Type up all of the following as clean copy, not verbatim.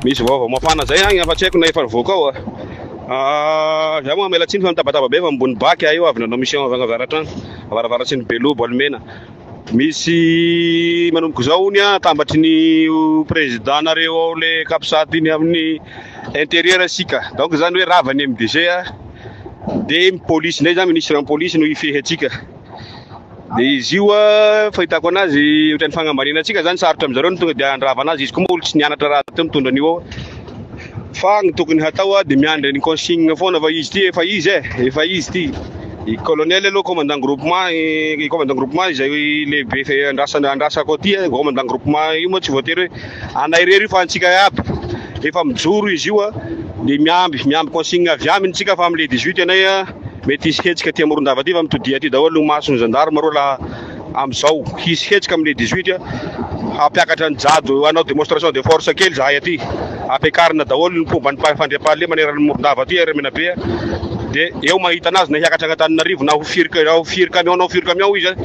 misy vaovao mafana zay agny afa tsy haiko na efa nivoaka ao za moa mela tsiny fa mitabataba be fa ambony baky io avy nanao mission avy agnavaratra avaravaratsy ny Belobo Almena misy manomboka zao ony tambatry ny président nareo ao le kapsaty iny amin'ny intérieur asika donc zany hoe ravany MDG de police ndray zany ministre en police no ifehy atsika de izy io fahitako anazy ohatran'ny fagnambanina atsika zany sarotra amizareo ny tonga de andrava anazy izy koa moa olo tsy nianatra raha ty mitondra an'io ao fa ny tokony hatao de miandry ny consigne foana fa izy ty efa izy ty i colonel aloha commandant groupement izay lehibe andrasako aty commandant groupement io moa tsy voatery hoe anairery io fa antsika aby efa mijoro izy io de miamby consigne avy aminy tsika fa amle 18 anay mety hisy hetsika ty Morondava ty fa mitodia aty daholo masony gendarme ro la amizao hisy hetsika amle 18 hapiakatra ny jado anao démonstration de force kely zahay aty apiakarina daholo ny fomba ny fandriam-pahalema manerana Morondava aty Remenabe de eo mahita anazy na hiakatra agnatananarivo na hofiry camion izy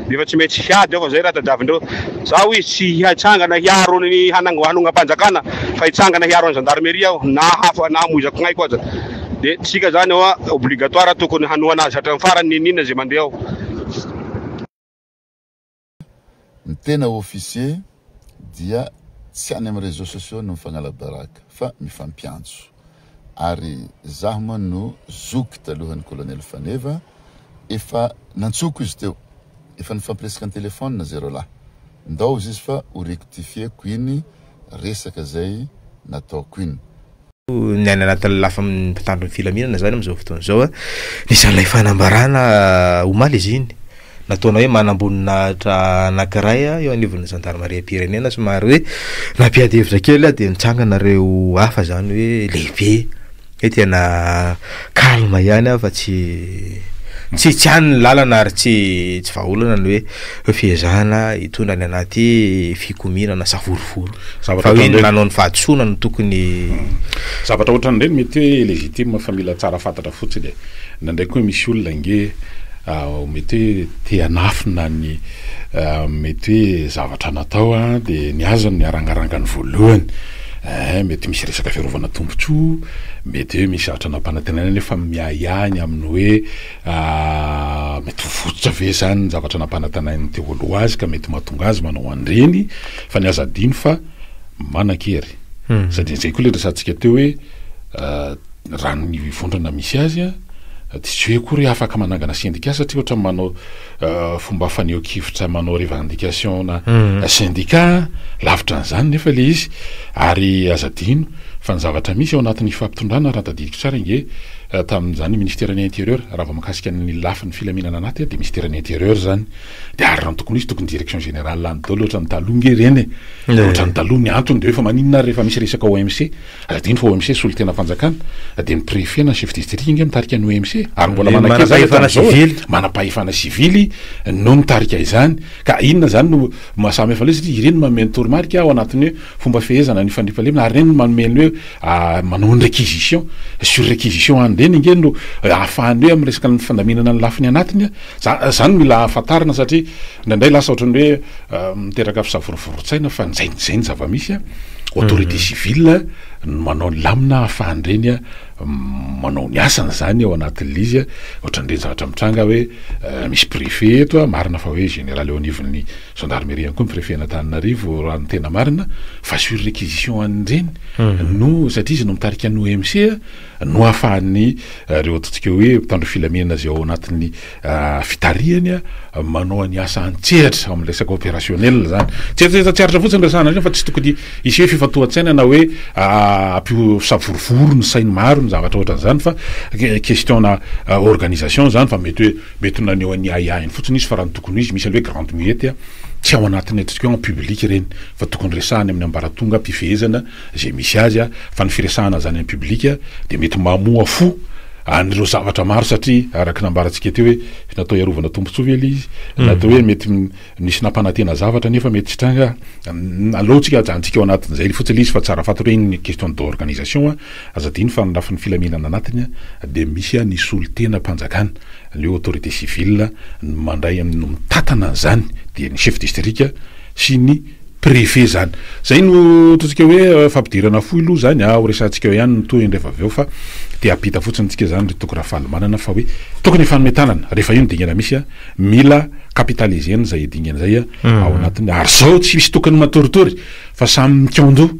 de efa tsy mety hiady ao fa zay raha tadiavindreo zaho izy tsy hitsangana hiaro ny hanongam-panjakana fa hitsangana hiaro ny gendarmerie aho na hafa na hamoizako gn'aiko aza de tsika zany ao obligatoire tokony hanoha anazy hatrany farany ninina zay mandeha ao. Ny tena officier dia tsy any amin'ny réseaux sociaux no mifagnalabaraka fa mifampiantso ary zaho moa no zoky talohan'ny colonel Faneva efa nantsoko izy teo efa nifampiresaka ny telefôna zero lahy ndao izy fa ho rectifieko iny resaka zay nataoko iny niany anatin'ny lafa mpitandro ny filaminana zany amizao fotoana zao nisan'ilay fanambarana omaly izy iny nataona hoe manambonina anankiray eo anivon'ny gendarmerie-pirenena somary hoe nampiady hevitra kely de nitsanganareo hafa zany hoe lehibe hoe tena calme ihany fa tsy any lalana ary tsy vahaolana ny hoe fiezahana hitondra ny anaty fikominana savoroforo fa hoe nanao ny fahadisoana no tokony zavatra ohatran'ireny mety hoe légitime fa mila tsara fantatra fotsiny nandraiky hoe misy olona nge mety hoe te hanafina ny mety hoe zavatra natao de niazony niarangarangany voalohany mety misy resaka fiarovana tombotsoa mety hoe misy zavatra nampanantenana nefa miaihany amin'ny hoe mety vototra ve zany ny zavatra nampanantenany teo aloha azy ka mety mahatonga azy manao andreny fa niaza adino fa manan-kery sady zay koa le resantsika teo hoe raha ny vondrana misy azy tsy hoe kory afaka manangana syndicat satria ohatra manao fomba faneho-kivitra manao revendication na syndicat lavitra an'izany nefa le izy ary azadino fa ny zavatra misy ao anatin'ny fampitondrana raha tadidiko tsara nge tamin'izany ministère-ny intérieur raha vao makasika ny lafin'ny filaminana anaty de ministère-ny intérieur zany de ary raha tokony izy tokony direction générale lany daholo ohatra ny taloha reny ohatra ny taloha ny antony de hoe fa maninona rehefa misy resaka OMC azadino fa OMC solo tena fanjakana de ny préfet na chef district nge mitarika ny OMC ary mbola manapahefana civily no mitarika izany ka inona zany no mahasamy hafa le satria ireny mameno toromarika ao anatin'ny hoe fomba fehezana ny fandrifalemina ary reny no manomeny hoe manao ny réquisition sur réquisition andreny nge no ahafahany hoe amin'ny resaka ny fandaminana ny lafiny anatiny zany mila afantarina satria ndraindray lasa ohatrany hoe miteraka fisavorovoro-tsaina fa zay ny zava-misy autorité civile manao ny lamina ahafahandreny manao ny asana zany ao anatin'le izy ohatran'ireny zavatra mitranga hoe misy préfet eto marina fa hoe général eo anivon'ny gendarmerie koa préfet n'Antananarivo raha ny tena marina fa sur réquisition an'ireny no satria izy no mitarika ny OMC no ahafahan'ny reo ataontsika hoe mpitandro filaminana zay ao anatin'ny fitarihany manao ny asa antseratra amin'ny resaka opérationnel zany tseratra fotsiny resahana fa tsy tokony isy hoe fifatohan-tsaina na hoe ampio savorovoro ny sainy maro ny zavatra ohatran'izany fa question na organisation zany fa mety naneo ny aiahiny fotsiny izy fa raha ny tokony izy misy hoe grande muette tsy ao anatin'ny atsika hoe en public reny fa tokony resahany amin'ny ambaratonga mpifehezana zay misy azy fa ny firesahana zany amin'ny public de mety mamoa fo an'ireo zavatra maro satria araka nambarantsika teo hoe natao iarovana tombontsoa ve le izy natao hoe mety nisy nampanantena zavatra nefa mety sitranga alohantsika ajantsika ao anatin'izay fotsiny le izy fa tsara fato regny question d'organisation azadiny fa nylafin'ny filaminana anatiny de misy ny solotena mpanjakana le autorité civile mandray no mitatana an'izany de ny chef district sy ny privé zany zay no totsika hoe fampidirana foy aloha zany ho resantsika ihany no toy rehefa avy eo fa de apita fotsiny tsika zany tokony fanomanana fa hoe tokony fanometanana rehefa io ny dingana misy a mila capitalisena zay dingana zay ao anatiny ary zao tsy misy tokony matoritory fa samy mikando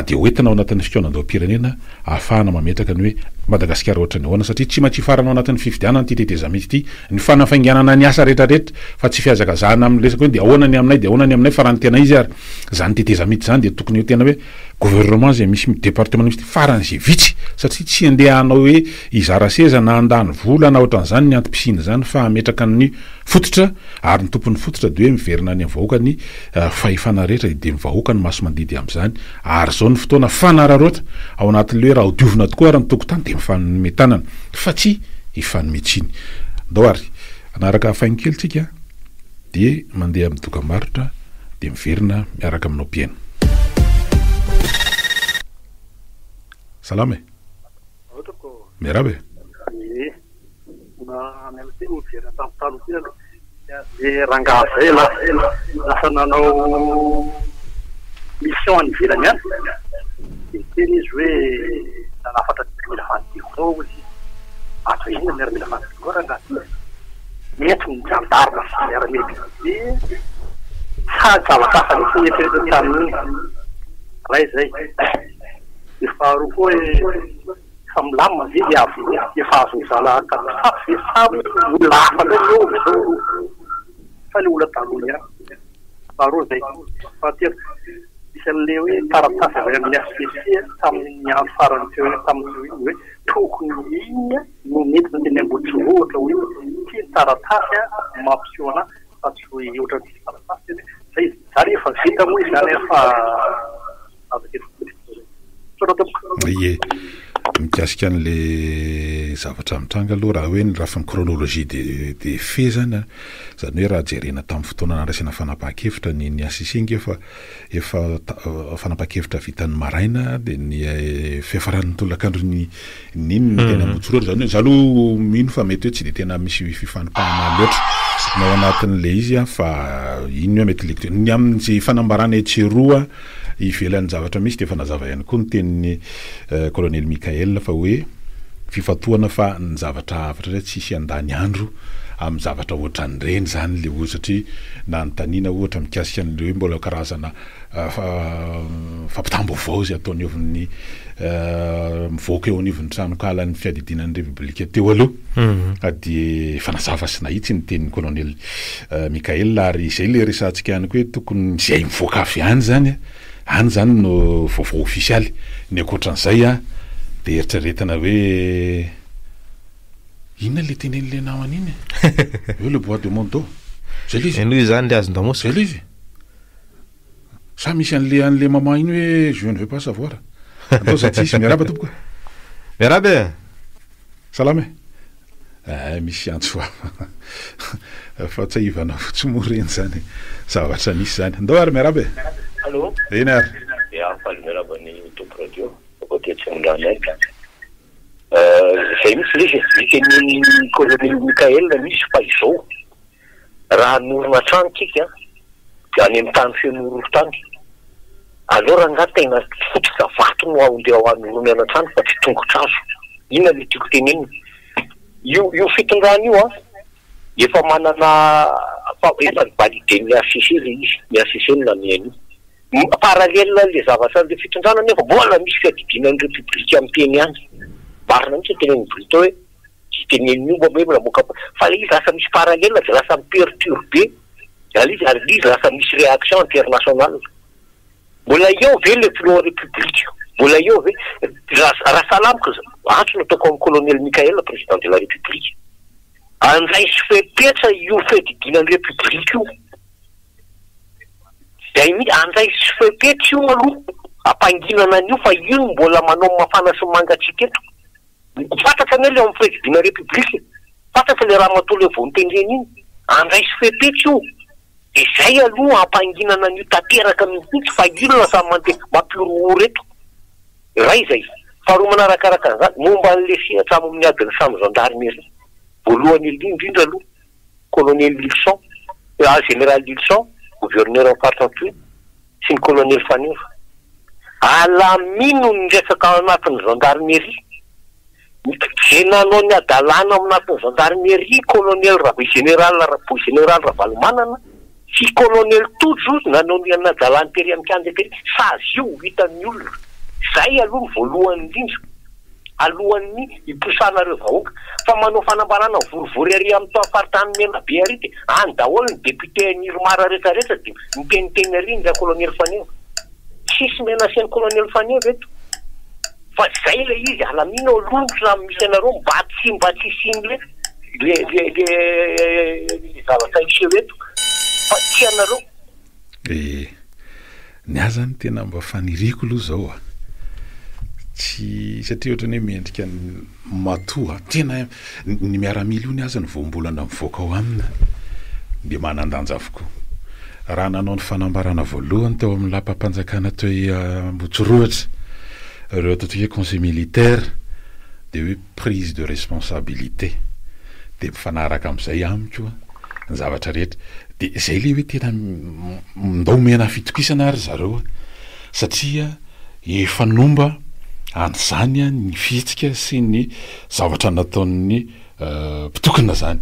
de hoentina ao anatin'ny fikaonandao-pirenena ahafahana mametraka ny hoe Madagasikara ohatrany ahoana satria tsy maintsy farana ao anatin'ny fifidianana ty tetezamity ity ny fanafainganana ny asa rehetrarehetra fa tsy fiazakazahana amin'ny resaka hoe de ahoana ny aminay de ahoana ny aminay fa raha ny tena izy ary zany tetezamity zany de tokony ho tena hoe gouvernement zay misy département misy farany zay vitsy satria tsy andehanao hoe izara seza na andany vola na ohatran'izany ny antom-pisiny zany fa ametraka ny fototra ary ny tompon'ny fototra de hoe miverina ny vahoaka ny fahefana rehetra de ny vahoaka ny maso mandidy am'izany ary zao ny fotoana fanararoatra ao anatin'le hoe raha diovina tokoa ary ny tokotany de mifanometanana fa tsy hifanometsiny ndao ary anaraka afainy kely tsika de mandeha amin'ny dokam-barotra de miverina miaraka aminao piaina salama miarabe rangaha lasa nanao mission any ivelany any de teny izy hoe nanafatra mila fandiko izy ato inona miara-mila fandiko rangaha mety mijandarina miara-mety de zavatra hafa ny fieritreretany tamin'iny ray zay de faharoa koa hoe fa milamina vidy avy efa azo zala kapisafy samy olona hafa ndray eo zao fa le olona talony any faharoa zay fahatelo misy an'le hoe taratasy avy amin'ny SPC tamin'ny andro farany teo tamin'ny hoe tokony iny no mety teny ambotsovohatra hoe ty taratasy mampisehoana fa tsy hoe ohatra ny taratasy zay zany efa vita moa izy zany efa ie mikasika an'le zavatra mitranga aloha raha hoe ny rafa ny chronologie de fe zany zany hoe raha jerena tamin'ny fotoana nandrasana fanapahan-kevitra ny asisengy efa fanapahan-kevitra vitan'ny maraina de ny fiafaran'ny tolakandro ny tena motsoroatra zany hoe zalo mino fa mety hoe tsy de tena misy fifanipahana loatra nao anatin'le izy fa iny hoe mety lecture ny amin'izay fanambarana etseroa ivelan'ny zavatra misy de fa nazava ihany koa ny tenin'ny colonel Mikael fa hoe fifatoana fa ny zavatra avatra zay tsisy andany andro amin'ny zavatra ohatran'ireny zany le ho satria na nytanina ohatra mikasika an'le hoe mbola karazana fampitam-baovao zay ataony evin'ny mivoaka eo anivon'ny tranokala ny fiadidinan'ny republika teo aloha de fanazava sy nahitsy ny tenin'ny colonel Mikael ary izay le resantsika ihany koa hoe tokony zay mivoaka avy any zany no vaovao ofisialy ny akoatran'izay de eritreretana hoe inona le tenen'le namany iny eo le bois de Monto zay le izy enoy zany le azon-damosy zay le izy sa misy an'le maman iny hoe je ne veux pas savoir atao za tsisy miaraba tompoka miarabe salame misy antso fa tsy ivana fotsy moreny zany zavatra nisy zany ndao ary miarabe allô eny ary faly miaraba ny tompo radio akoatetsyndrany zay misy le teny colonel Mikael misy fa izao raha norona trano tsika de any amin'ny tany fenorontany alora nga tegna fototra vato no andeha ao anorony anatrano fa tsy tongotra azo inona le tiako tenenina io fitondrany io efa manana efa validé ny ACC le izy ny ACC no namiany parallèle le zavatra le fitondrana nefa mbola misy fiadidinan'ny république amin'ny teny any marina mitsy tenen'ny brito hoe tsy tenen'ny io mba hoe moka fa le izy lasa misy parallèle de lasa miperturbé ary izy lasa misy réaction internationale mbola eo ve le plan république mbola eo ve raha salamiko antso nataoko amin'ny colonel Mikael président de la république anzay sy fepetra io fiadidinan'ny république io day anzay sy fepetra io aloha ampanginana an'io fa io mbola manao mafana sy mangatsika eto fantatra ane le amin'ny président république fantatra le raha matolo vao nitendreny iny anzay sy fepetra io de zay aloha ampanginana an'io tanteraka mihitsy fa ino lasa mampiorooro eto ray zay faharoa manarakaraka an'izany momba an'le sehatra amin'ny adiny samy gendarme zay voalohany indrindra aloha colonel Lilson général Lilson gouverneur en partant sy ny colonel Faneva. Alamino ny resaka ao anatin'ny gendarmerie. Nanao ny adalàna ao anatin'ny gendarmerie colonel général Ravalomanana sy colonel Tojo nanao ny adalàna tery amin'ny kanjy sazy io hitan'ny olona. Zay aloha ny voalohany indrindra. Alohan'ny iposanareo vahoaka fa manao fanambarana vorovory ary amin'ny toafaritany mena be ary dia any daholo ny député Nirmara rehetrarehetra dia miteniteny ary ny colonel Faneva. Sisy mena asian'ny colonel Faneva eto. Fa zay le izy alamino aloha misy anareo mba tsy simble le zavatra iseho eto fa tsy anareo. Ny azany tena mba faniriko aloha zao tsy satria ohatrany hoe mendrika matoa tena ny miaramila io ny azany voambolana mivoaka ao amina dia manandanja avokoa. Raha nanao ny fanambarana voalohany tao amin'ny lapam-panjakana toy Ambotsoroatra reo atao hoe conseil militaire dia hoe prise de responsabilité dia mifanaraka amin'izay amiko ny zavatra rehetra dia zay le hoe tena ndao mena fitokisana ary zareo satria efa nomba an'izany ny fihetsika sy ny zavatra nataon'ny mpitokana zany.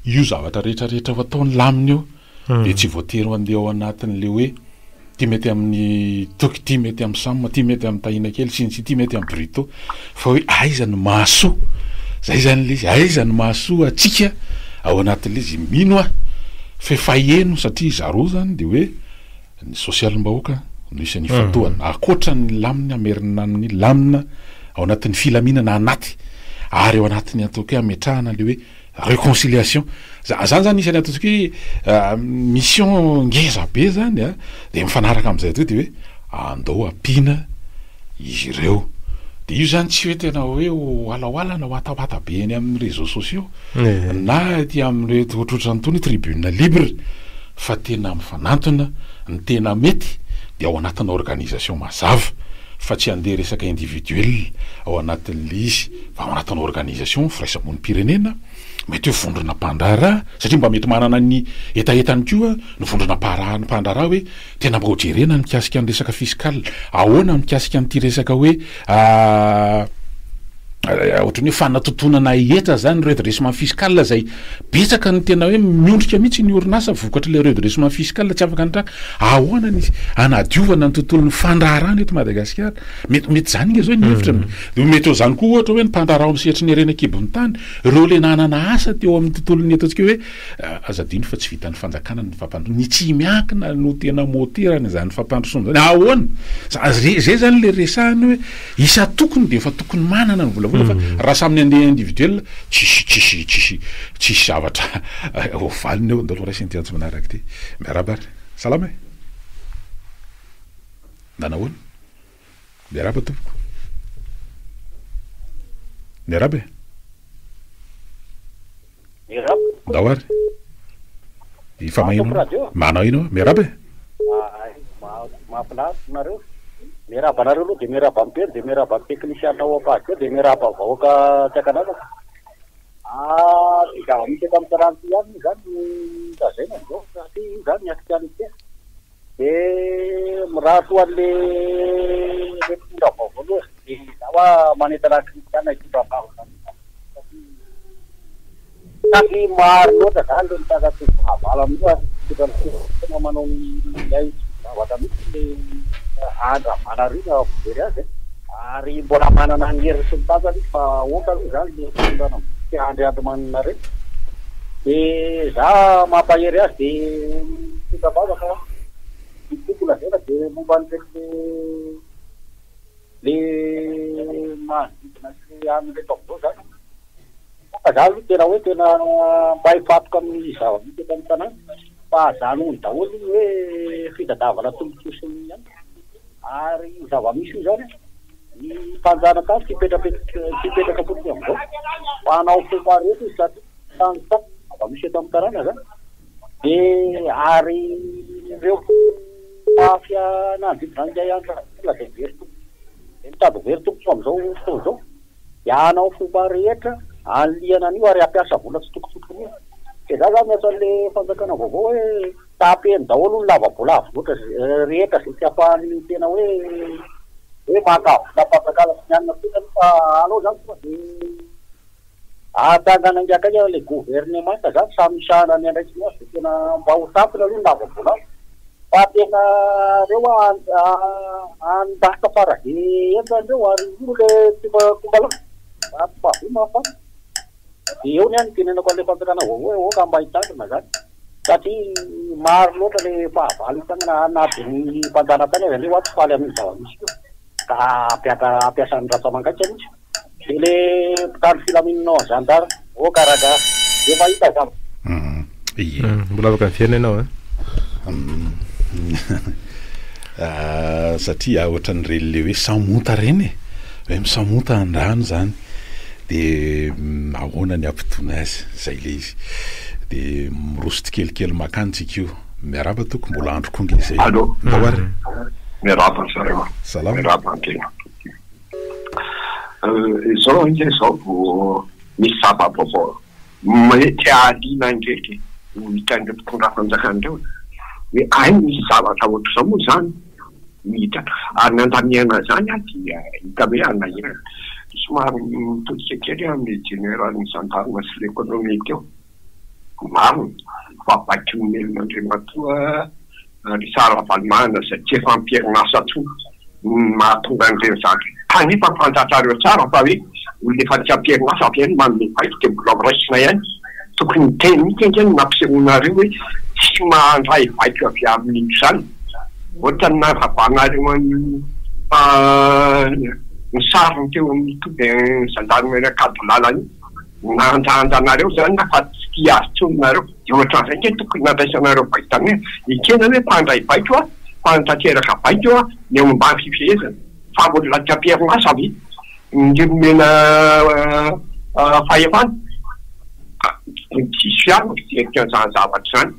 Io zavatra rehetrarehetra ho ataony lamina eo dia tsy voatery andeha ao anatin'le hoe ty mety amin'ny toky, ty mety amin'ny samma, ty mety amin'ny tahina kely sy ty mety amin'ny brito fa hoe aiza ny mahasoa. Zay zany le izy aiza ny mahasoa atsika ao anatin'le izy mino fa efa eno satria zaro zany dia hoe ny sosialim-bahoaka no isan'ny fatoana akoatra ny lamina amerina ny lamina ao anatin'ny filaminana anaty ary ao anatin'ny ataoko hoe ametrahana le hoe réconciliation. Zany zany isan'ny ataoko hoe mission ngeza be zany dia mifanaraka amin'izay to dia hoe andao ampiana izy ireo. Dia io zany tsy hoe tena hoe oalaoalana ho atawata be eny amin'ny réseaux sociaux na ty amin'ireo ohatrotra nytony tribune libre fa tena mifanantona ny tena mety dia ao anatin'ny organisation mazava fa tsy andeha resaka individuel ao anatin'le izy fa ao anatin'ny organisation firaisamon'ny pirenena mety hoe vondrona mpandrara satria mba mety manana ny etaetany koa ny vondrona mpandrara hoe tena mba hojerena mikasika ny resaka fiskal ahoana mikasika nyty resaka hoe ohatrany hoe fanatotonana etra zany redressement fiscal zay betsaka ny tena hoe miondrika mihitsy ny orinasa vokatra le redressement fiscal tsy afaka nitraka ahoana ny anadiovana ny tontolon'ny fandraharana eto Madagasikara mety zany inge zao ny hevitra mety zany koa ohatra hoe ny mpandrarao misehatry ny arena kibon'ny tany reo le nanana asa teo amin'ny tontolon'ny ataontsika hoe azadino fa tsy vitan'ny fanjakana ny fampandrosoana ny tsy miankina no tena moterany zany fampandrosoana zany ahoana zay zany le resahany hoe isa tokony dia efa tokony manana ny vola raha saminy andeha individuel tsisy zavatra ovaliny eo ndalo raisy ntiantsy manaraka ty miarabary salama nanahoana miaraba tompoko miaraba ndao ary ifa manao ino miaraba mahafinareo miaraba anareo aloha dia miaraba ampeny dia miaraba amin'ny teknisiana ao ampady dia miaraba vahoaka tsy akanataka ty zava misy eto amin'ny taranty ihany zany tazena zao ty zany miasikany tia dia miraha toa an'le mpitondra vaovao aloha dia zaho manentana kristiana ikibabao saky maro loatra zany le mitazako vavala amin'io tena manao ay zavatra mihitsy andra manarina very azy ary mbola manana ny hery sy mitazany fa oka aloha zany le fitondrana andry manana reny dia za mampahery azy dia fitavavaka mitokona zena dia momba n'reny le manodidina sy amin'le taovao zany fa za aloha tena hoe tena mba hifatoka amin'ny zava-misy eto amin'ny tanàna fa zany ony daholo iny hoe fitadiavana tombontosiny ihany ary zava-misy io zany ny mpanjana tany tsy hipetraka fotsiny amizao fa anao foparety izy sady tany zava-misy eto amin'ny tanàna zany dia ary ireo mafia nanodidina izay andra dia very tompo dia mitady very tompo amizao fotoana zao dia anao fomba rehetra anliana an'io ary ampiasa vola tsy tokotokony io dia za zany miasa an'le fanjakana vaovao hoe tapeny daholo ny lavabolavo loatra rehetra zay tsy afahany tena hoe makavy mianina tena fa alao zany tonga de atangana ngiakanya le gouvernement zany samisahana ny andraiky ny azy de tena mba ho tapina aloha ny lavabolavo fa tena reo andaka fara de entandreo ary io le tombalao fa de eo ny any tenenako an'le fampiarana vaovao ka mba hitandrina zany satria maro loatra le fahavalo tagna anatin'ny mpanjanatany azy andreo aty faly amin'ny zava-misy io ka ampiasan'ny ratsamangaitsy mihitsy de le mpitandro filaminanao gendarme karaga efa hita zany mbola afaka mifiana ianao satria ohatran'ireny le hoe samonta reny hoe misamonta andrano zany de ahoana ny ampitona azy zay le izy de mirosotry kelikely makantsika io miaraba toko mbola andro konge zay ary miaraba zareo salama miaraba antena izao inge zao vo misy zava-baovao mety alina ndraiky hitandre mpitondra fanjakan'ireo hoe ay misy zavatra ohatry zao moa zany mihita ary nandamiana zany a dia hita hoe anahira somary mitodika kely amin'ny général ny gendarme sy l'économie teo maro fa bakin'elon'andriamatoa ry Sara Valimana zay tsy efa ampierinasa tsony mahatonga an'ireny zany kanefa fantatrareo tsara fa hoe olona efa tsy ampierinasa avy any manome baiko de mbola miraisina ihany tokony teny mihitsy ny nampisehoanareo hoe tsy mandray baiko avy amin'iny zany ohatra ny narabanareo ny sariny teo amin'ny to de gendarmerie kadolala iny nanjanjanareo zany na fa tsy azo tsononareo de ohatran'izay nke tokony nandraisanareo baitany ikena hoe mpandray baiko a fantateraka baiko a ny eo ambany fifehezana fa olona tsy ampierinasa avy ndiromena fahefana tsisy fiarina fianzany zavatra zany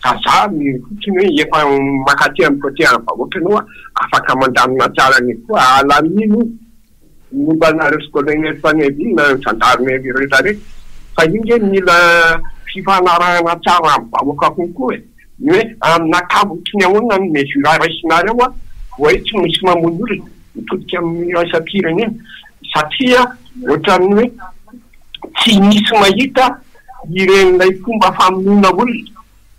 ka za fotsiny hoe efa makaty amin'ny côté vahoaka anao a afaka mandamina tsara ny koa alamino mombanareo colonel Fanevina gendarmerie rehetra rehetra fa io nge mila fifanarahana tsara amin'ny vahoaka konkoa e ny hoe amin'akavotsiny ahoana ny mesura raisinareo a hoe tsy misy mamono olona mitodika amin'ny raisam-pirenena satria ohatran'ny hoe tsy misy mahita iren'ilay fomba famonoana olona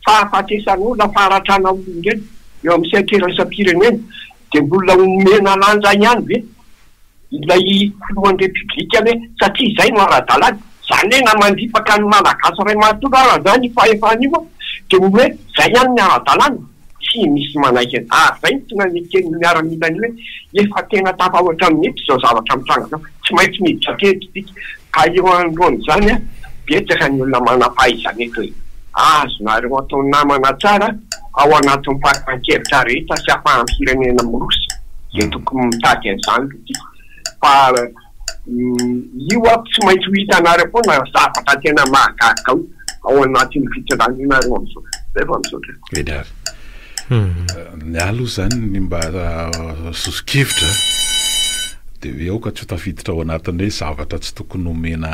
fahafatesan'olona faharatrana olona ngeny eo amin'ny seke raisam-pirenena de mbola omena lanja ihany ve ilay filohan'ny republika hoe satria izay no ara-dalàna zany hoe namandipaka ny malagasy ray matogarana zany fahefana io de hoe zay ihany ny ara-dalàna tsy misy manaiky zay tona nikeny miaramilany hoe efa tena tafahoatra mihitsy zao zavatra mitranga zao tsy maintsy miditra kelikitiky ka eo androny zany a betsaka ny olona manampahaizany eto hoe azonareo atao namana tsara ao anatin'ny pakan-kevitra rehetra sy afahan'ny firenena mirosa de tokony mitady an'izany ity fa io a tsy maintsy ho hitanareo foana zavatra tena mahagaga ao anatin'ny fitrandanareo am'izao zay fa misaotra eny ary ny aloha zany ny mba sosikevitra de hoe ao ka tsy ho tafiditra ao anatin'ny hoe zavatra tsy tokony omena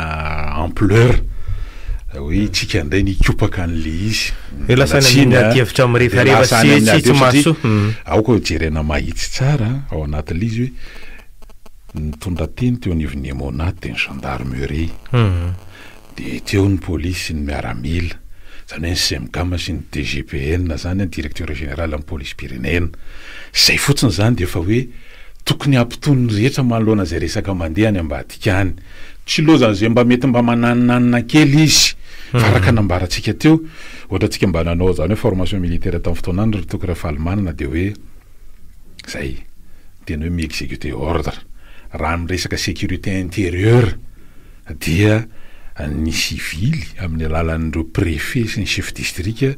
ampleur hoe itsika anday nikopaka an'le izy lasany atiavitra amin'ny rehefarefa tsy maso ao koa jerena mahitsy tsara ao anatin'le izy hoe nitondra teny teo anivon'Emona teny gendarmerie de teo ny polisy ny miaramila zany hoe ny CMK sy ny DGPN zany directeur général amin'ny police pyrénéenne zay fotsiny zany de efa hoe tokony ampitony rehetra manoloana zay resaka mandeha any ambadika any tsy lozany zay mba mety mba mananinanina kely izy faraka nambarantsika teo ohatra tsika mba nanao zany hoe formation militaire tamin'ny fotoanany ry tokony refa Almanina de hoe zay tena hoe mi-exécuter ordre raha amin'ny resaka sécurité intérieure dia ny civily amin'ny alalan'ireo préfet sy ny chef district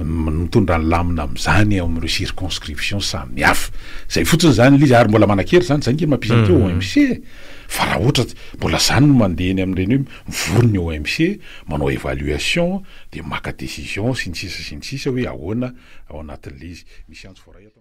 mitondra ny lamina amin'izany amin'ireo circonscription samihafa zay fotsiny zany lizy ary mbola manan-kery zany zany ke mampisy teo OMC fa raha ohatra mbola zany no mandeha eny amin'ireny hoe mivorony OMC manao évaluation de maka décision sy ny sisa hoe ahoana ao anatin'le izy misy antso foray